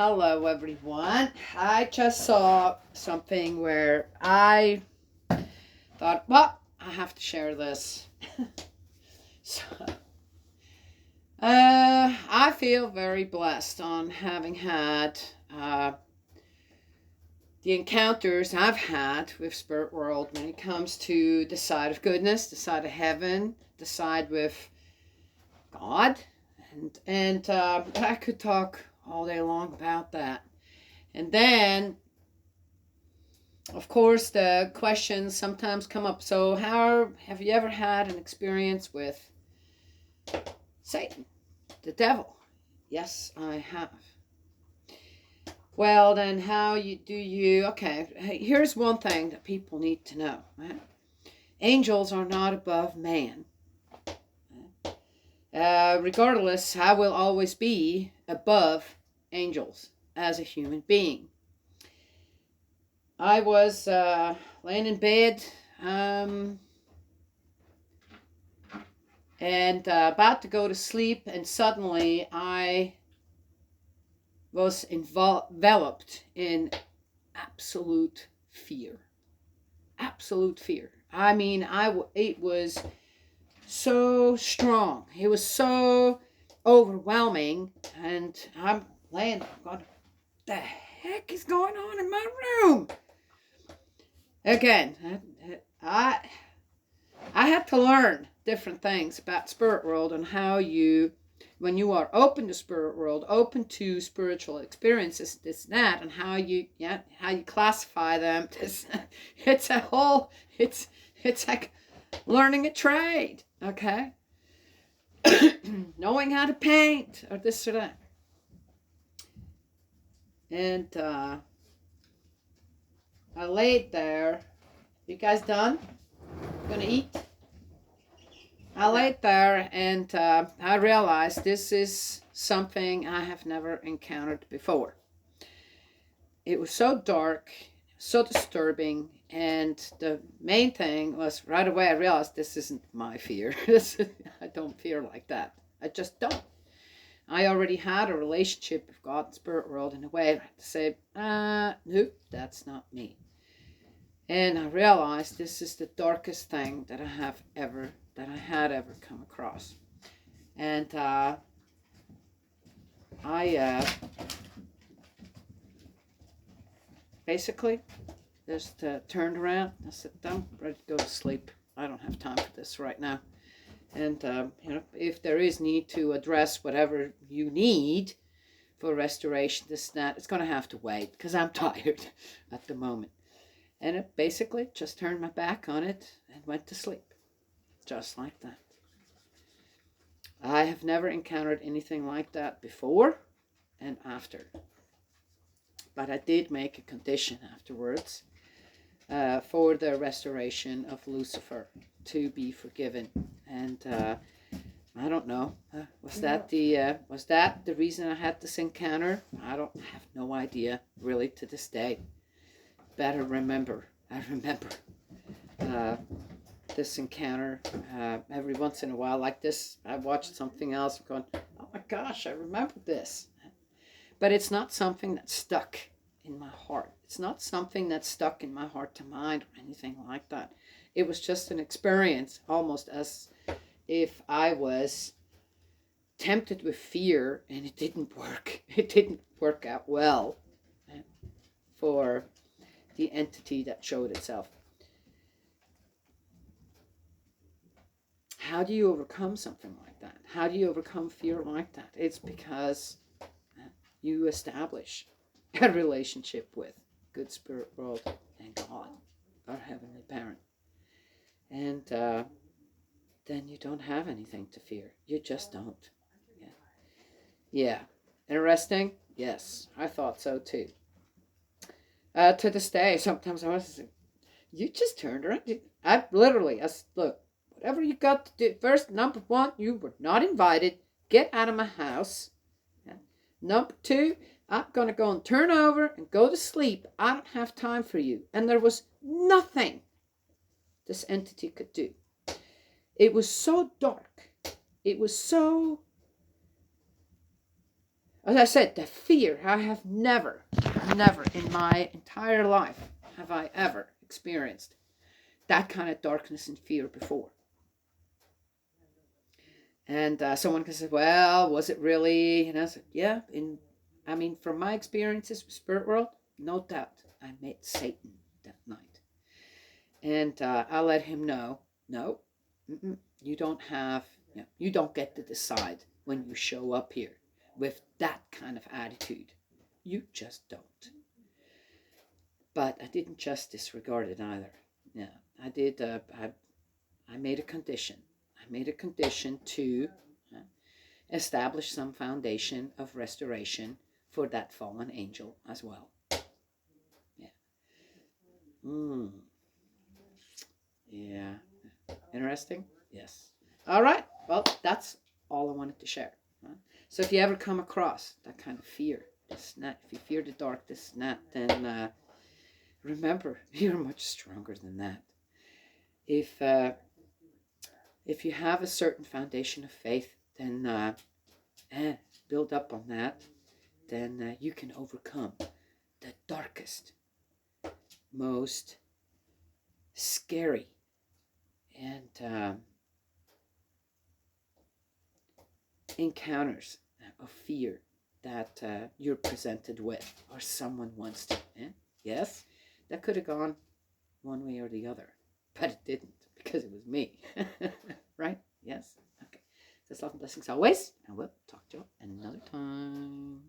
Hello, everyone. I just saw something where I thought, well, I have to share this. so, I feel very blessed on having had the encounters I've had with Spirit World when it comes to the side of goodness, the side of heaven, the side with God, and I could talk all day long about that. And then of course, the questions sometimes come up. So, how have you ever had an experience with Satan, the devil? Yes, I have. Well, then, Okay, here's one thing that people need to know. Right? Angels are not above man. Regardless, I will always be above angels as a human being. I was laying in bed. And about to go to sleep, and suddenly I was enveloped in absolute fear. Absolute fear. I mean, it was so strong. It was so overwhelming, and I'm laying there going, what the heck is going on in my room? Again, I had to learn different things about spirit world and how you, when you are open to spirit world, open to spiritual experiences, this and that, and how you classify them. It's a whole, it's like learning a trade, okay? Knowing how to paint or this or that. And I laid there. You guys done? Gonna eat? I laid there and I realized this is something I have never encountered before. It was so dark, so disturbing, and the main thing was right away I realized this isn't my fear. I don't fear like that. I just don't. I already had a relationship with God and Spirit World in a way I had to say, nope, that's not me. And I realized this is the darkest thing that I had ever come across. And I basically just turned around. I said, I'm ready to go to sleep. I don't have time for this right now. And if there is need to address whatever you need for restoration, this and that, it's going to have to wait because I'm tired at the moment. And it basically just turned my back on it and went to sleep. Just like that. I have never encountered anything like that before and after. But I did make a condition afterwards for the restoration of Lucifer to be forgiven. And I don't know. Was that the reason I had this encounter? I have no idea, really, to this day. Better remember. I remember this encounter every once in a while like this. I watched something else going, oh my gosh, I remember this. But it's not something that's stuck in my heart. It's not something that's stuck in my heart to mind or anything like that. It was just an experience, almost as if I was tempted with fear and it didn't work. It didn't work out well for the entity that showed itself. How do you overcome something like that? How do you overcome fear like that? It's because you establish a relationship with good spirit world and God, our heavenly parent. And then you don't have anything to fear. You just don't. Yeah. Interesting? Yes, I thought so too. To this day, sometimes I was like, you just turned around. Look, whatever you got to do. First, number one, you were not invited. Get out of my house. Number two, I'm going to go and turn over and go to sleep. I don't have time for you. And there was nothing this entity could do. It was so dark. It was so as I said, the fear, I have never in my entire life have I ever experienced that kind of darkness and fear before. And someone can say, well, was it really? And I said, yeah, from my experiences with spirit world, no doubt I met Satan that night. And I let him know, no, you don't get to decide when you show up here with that kind of attitude. You just don't. But I didn't just disregard it either. Yeah, I did. I made a condition. I made a condition to establish some foundation of restoration for that fallen angel as well. Yeah. Yeah. Interesting? Yes. All right. Well, that's all I wanted to share. So if you ever come across that kind of fear, if you fear the dark, this and that, then remember, you're much stronger than that. If you have a certain foundation of faith, then build up on that. Then you can overcome the darkest, most scary, and encounters of fear that you're presented with, or someone wants to. Yes, that could have gone one way or the other, but it didn't, because it was me. Right? Yes? Okay. So love and blessings always, and we'll talk to you another time.